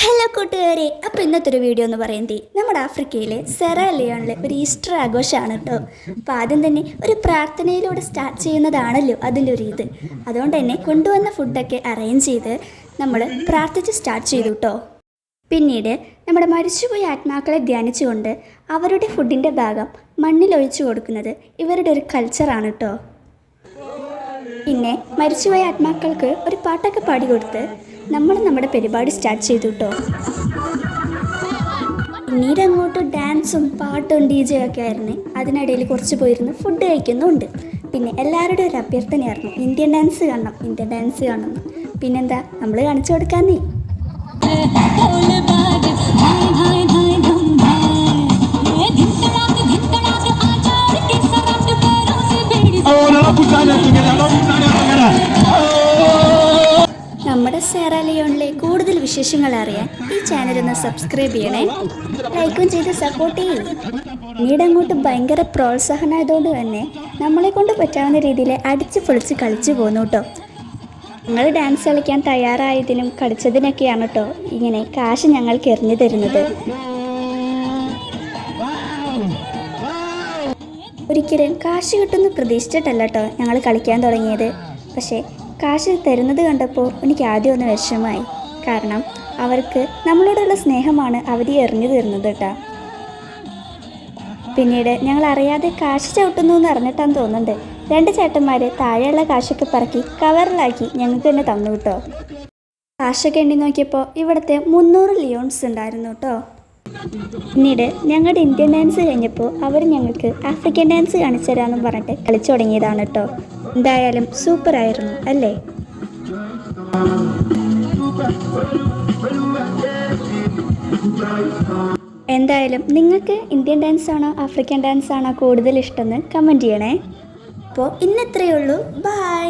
Hello കൂട്ടുകാരെ, അപ്പോൾ ഇന്നത്തെ ഒരു വീഡിയോ എന്ന് പറയുന്നത് നമ്മുടെ ആഫ്രിക്കയിലെ സെറാലിയോണിലെ ഒരു ഈസ്റ്റർ ആഘോഷമാണ് കേട്ടോ. അപ്പോൾ ആദ്യം തന്നെ ഒരു പ്രാർത്ഥനയിലൂടെ സ്റ്റാർട്ട് ചെയ്യുന്നതാണല്ലോ അതിൻ്റെ ഒരു ഇത്. അതുകൊണ്ട് തന്നെ കൊണ്ടുവന്ന ഫുഡൊക്കെ അറേഞ്ച് ചെയ്ത് നമ്മൾ പ്രാർത്ഥിച്ച് സ്റ്റാർട്ട് ചെയ്തു കേട്ടോ. പിന്നീട് നമ്മുടെ മരിച്ചുപോയ ആത്മാക്കളെ ധ്യാനിച്ചുകൊണ്ട് അവരുടെ ഫുഡിൻ്റെ ഭാഗം മണ്ണിലൊഴിച്ചു കൊടുക്കുന്നത് ഇവരുടെ ഒരു കൾച്ചറാണ് കേട്ടോ. പിന്നെ മരിച്ചുപോയ ആത്മാക്കൾക്ക് ഒരു പാട്ടൊക്കെ പാടിക്കൊടുത്ത് നമ്മൾ നമ്മുടെ പരിപാടി സ്റ്റാർട്ട് ചെയ്തു കേട്ടോ. പിന്നീട് അങ്ങോട്ട് ഡാൻസും പാട്ടും DJ ഒക്കെ ആയിരുന്നു. അതിനിടയിൽ കുറച്ച് പോയിരുന്നു ഫുഡ് കഴിക്കുന്നുണ്ട്. പിന്നെ എല്ലാവരുടെയും ഒരു അഭ്യർത്ഥനയായിരുന്നു ഇന്ത്യൻ ഡാൻസ് കാണണം. പിന്നെന്താ, നമ്മൾ കാണിച്ചു കൊടുക്കാന്നേ. നമ്മുടെ സെറാലിയോണിലെ കൂടുതൽ വിശേഷങ്ങൾ അറിയാൻ ഈ ചാനലൊന്ന് സബ്സ്ക്രൈബ് ചെയ്യണേ, ലൈക്കും ചെയ്ത് സപ്പോർട്ട് ചെയ്യും. പിന്നീട് അങ്ങോട്ട് ഭയങ്കര പ്രോത്സാഹനമായതുകൊണ്ട് തന്നെ നമ്മളെ കൊണ്ട് പറ്റാവുന്ന രീതിയിൽ അടിച്ച് പൊളിച്ച് കളിച്ചു പോന്നു കേട്ടോ. ഞങ്ങൾ ഡാൻസ് കളിക്കാൻ തയ്യാറായതിനും കളിച്ചതിനൊക്കെയാണ് കേട്ടോ ഇങ്ങനെ കാശ് ഞങ്ങൾക്ക് എറിഞ്ഞു തരുന്നത്. ഒരിക്കലും കാശ് കിട്ടുമെന്ന് പ്രതീക്ഷിച്ചിട്ടല്ല കേട്ടോ ഞങ്ങൾ കളിക്കാൻ തുടങ്ങിയത്. പക്ഷേ കാശ് തരുന്നത് കണ്ടപ്പോൾ എനിക്ക് ആദ്യം ഒന്ന് വിഷമമായി. കാരണം അവർക്ക് നമ്മളോടുള്ള സ്നേഹമാണ് അവർ എറിഞ്ഞു തരുന്നത് കേട്ടോ. പിന്നീട് ഞങ്ങൾ അറിയാതെ കാശ് ചവിട്ടുന്നു എന്ന് അറിഞ്ഞിട്ടാന്ന് തോന്നുന്നുണ്ട് 2 ചേട്ടന്മാർ താഴെയുള്ള കാശൊക്കെ പറക്കി കവറിലാക്കി ഞങ്ങൾക്ക് തന്നെ തന്നു കേട്ടോ. കാശൊക്കെ എണ്ണി നോക്കിയപ്പോൾ ഇവിടുത്തെ 300 ലിയോൺസ് ഉണ്ടായിരുന്നു കേട്ടോ. പിന്നീട് ഞങ്ങളുടെ ഇന്ത്യൻ ഡാൻസ് കഴിഞ്ഞപ്പോൾ അവർ ഞങ്ങൾക്ക് ആഫ്രിക്കൻ ഡാൻസ് കാണിച്ചു തരാമെന്നും പറഞ്ഞിട്ട് കളിച്ചു തുടങ്ങിയതാണ് കേട്ടോ. എന്തായാലും സൂപ്പറായിരുന്നു അല്ലേ? എന്തായാലും നിങ്ങൾക്ക് ഇന്ത്യൻ ഡാൻസ് ആണോ ആഫ്രിക്കൻ ഡാൻസ് ആണോ കൂടുതൽ ഇഷ്ടമെന്ന് കമൻറ്റ് ചെയ്യണേ. അപ്പോൾ ഇന്നത്രയേ ഉള്ളൂ. ബൈ.